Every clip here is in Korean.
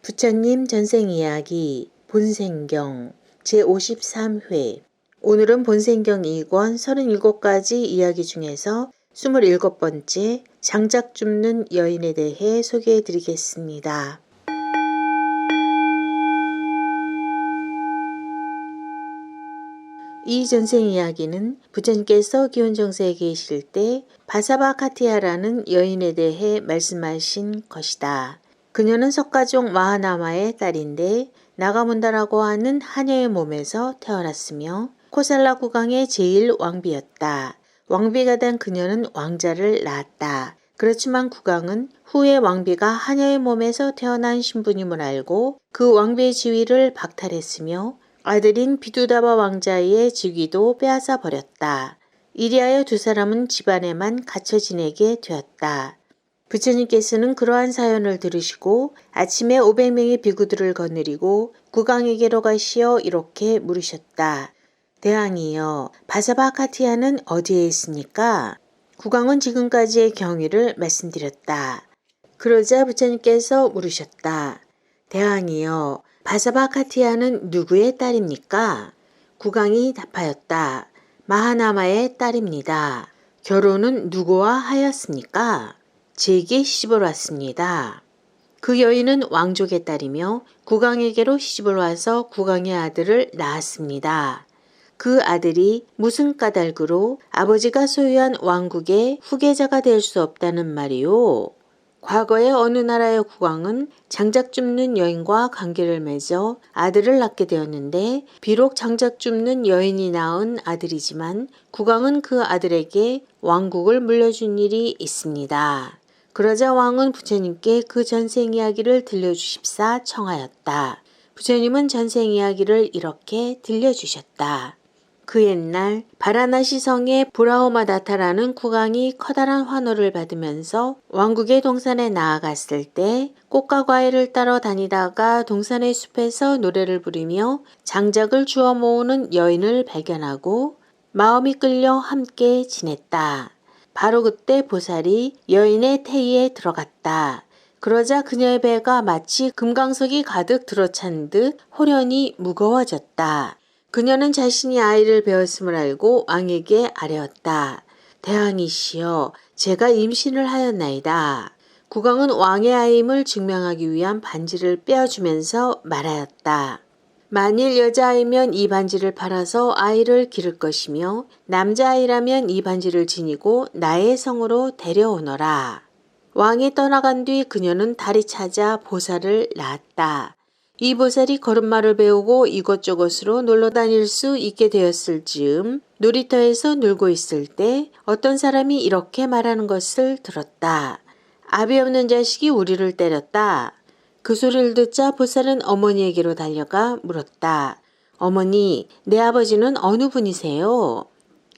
부처님 전생이야기 본생경 제53회. 오늘은 본생경 2권 37가지 이야기 중에서 27번째 장작 줍는 여인에 대해 소개해 드리겠습니다. 이 전생 이야기는 부처님께서 기원정세에 계실 때 바사바카티아라는 여인에 대해 말씀하신 것이다. 그녀는 석가종 마하나마의 딸인데 나가문다라고 하는 하녀의 몸에서 태어났으며 코살라 국왕의 제1왕비였다. 왕비가 된 그녀는 왕자를 낳았다. 그렇지만 국왕은 후에 왕비가 하녀의 몸에서 태어난 신부님을 알고 그 왕비의 지위를 박탈했으며 아들인 비두다바 왕자의 직위도 빼앗아 버렸다. 이리하여 두 사람은 집안에만 갇혀 지내게 되었다. 부처님께서는 그러한 사연을 들으시고 아침에 500명의 비구들을 거느리고 국왕에게로 가시어 이렇게 물으셨다. 대왕이여, 바사바카티아는 어디에 있습니까? 국왕은 지금까지의 경위를 말씀드렸다. 그러자 부처님께서 물으셨다. 대왕이여, 바사바카티아는 누구의 딸입니까? 국왕이 답하였다. 마하나마의 딸입니다. 결혼은 누구와 하였습니까? 제게 시집을 왔습니다. 그 여인은 왕족의 딸이며 국왕에게로 시집을 와서 국왕의 아들을 낳았습니다. 그 아들이 무슨 까닭으로 아버지가 소유한 왕국의 후계자가 될 수 없다는 말이요. 과거에 어느 나라의 국왕은 장작 줍는 여인과 관계를 맺어 아들을 낳게 되었는데 비록 장작 줍는 여인이 낳은 아들이지만 국왕은 그 아들에게 왕국을 물려준 일이 있습니다. 그러자 왕은 부처님께 그 전생 이야기를 들려주십사 청하였다. 부처님은 전생 이야기를 이렇게 들려주셨다. 그 옛날 바라나시 성의 브라호마다타라는 국왕이 커다란 환호를 받으면서 왕국의 동산에 나아갔을 때 꽃과 과일을 따러 다니다가 동산의 숲에서 노래를 부르며 장작을 주워 모으는 여인을 발견하고 마음이 끌려 함께 지냈다. 바로 그때 보살이 여인의 태의에 들어갔다. 그러자 그녀의 배가 마치 금강석이 가득 들어찬 듯 호련히 무거워졌다. 그녀는 자신이 아이를 배웠음을 알고 왕에게 아뢰었다. 대왕이시여, 제가 임신을 하였나이다. 국왕은 왕의 아임을 증명하기 위한 반지를 빼어주면서 말하였다. 만일 여자아이면 이 반지를 팔아서 아이를 기를 것이며 남자아이라면 이 반지를 지니고 나의 성으로 데려오너라. 왕이 떠나간 뒤 그녀는 달이 찾아 보살을 낳았다. 이 보살이 걸음마를 배우고 이곳저곳으로 놀러 다닐 수 있게 되었을 즈음 놀이터에서 놀고 있을 때 어떤 사람이 이렇게 말하는 것을 들었다. 아비 없는 자식이 우리를 때렸다. 그 소리를 듣자 보살은 어머니에게로 달려가 물었다. 어머니, 내 아버지는 어느 분이세요?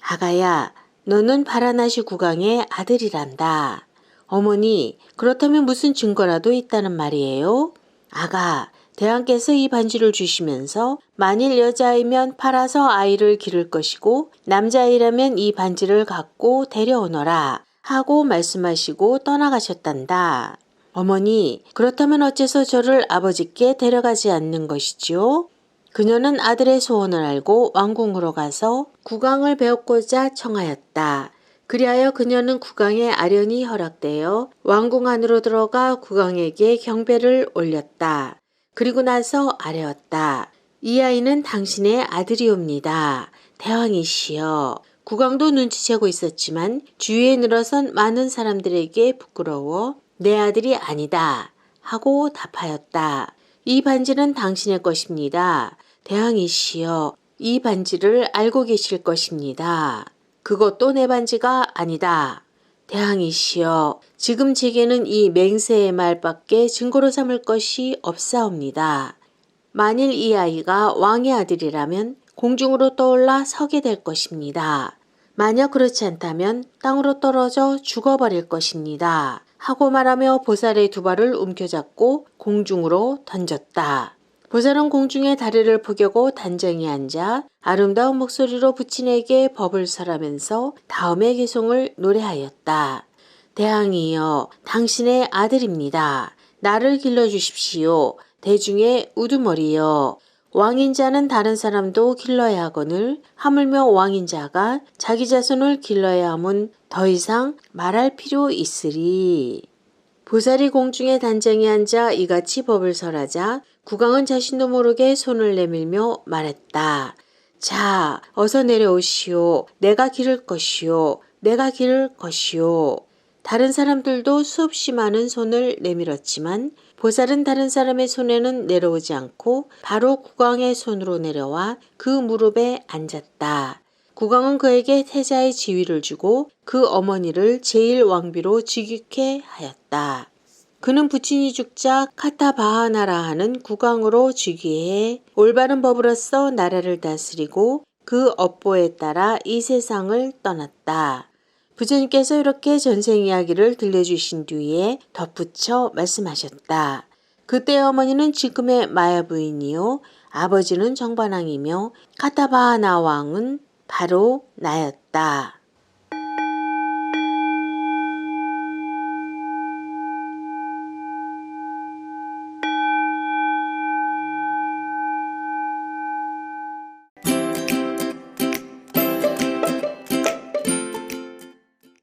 아가야, 너는 바라나시 국왕의 아들이란다. 어머니, 그렇다면 무슨 증거라도 있다는 말이에요? 아가, 대왕께서 이 반지를 주시면서 만일 여자아이면 팔아서 아이를 기를 것이고 남자아이라면 이 반지를 갖고 데려오너라 하고 말씀하시고 떠나가셨단다. 어머니, 그렇다면 어째서 저를 아버지께 데려가지 않는 것이지요? 그녀는 아들의 소원을 알고 왕궁으로 가서 국왕을 배웠고자 청하였다. 그리하여 그녀는 국왕의 아련이 허락되어 왕궁 안으로 들어가 국왕에게 경배를 올렸다. 그리고 나서 아뢰었다. 이 아이는 당신의 아들이옵니다. 대왕이시여. 국왕도 눈치채고 있었지만 주위에 늘어선 많은 사람들에게 부끄러워 내 아들이 아니다 하고 답하였다. 이 반지는 당신의 것입니다. 대왕이시여, 이 반지를 알고 계실 것입니다. 그것도 내 반지가 아니다. 대왕이시여, 지금 제게는 이 맹세의 말밖에 증거로 삼을 것이 없사옵니다. 만일 이 아이가 왕의 아들이라면 공중으로 떠올라 서게 될 것입니다. 만약 그렇지 않다면 땅으로 떨어져 죽어버릴 것입니다. 하고 말하며 보살의 두 발을 움켜잡고 공중으로 던졌다. 보살은 공중에 다리를 포개고 단정히 앉아 아름다운 목소리로 부친에게 법을 설하면서 다음의 개송을 노래하였다. 대왕이여, 당신의 아들입니다. 나를 길러주십시오. 대중의 우두머리여. 왕인 자는 다른 사람도 길러야 하거늘 하물며 왕인 자가 자기 자손을 길러야 함은 더 이상 말할 필요 있으리. 보살이 공중에 단장에 앉아 이같이 법을 설하자 국왕은 자신도 모르게 손을 내밀며 말했다. 자, 어서 내려오시오. 내가 기를 것이오. 내가 기를 것이오. 다른 사람들도 수없이 많은 손을 내밀었지만 보살은 다른 사람의 손에는 내려오지 않고 바로 국왕의 손으로 내려와 그 무릎에 앉았다. 국왕은 그에게 태자의 지위를 주고 그 어머니를 제1왕비로 즉위케 하였다. 그는 부친이 죽자 카타바하나라 하는 국왕으로 즉위해 올바른 법으로써 나라를 다스리고 그 업보에 따라 이 세상을 떠났다. 부처님께서 이렇게 전생 이야기를 들려주신 뒤에 덧붙여 말씀하셨다. 그때 어머니는 지금의 마야 부인이요 아버지는 정반왕이며 카타바하나 왕은 바로 나였다.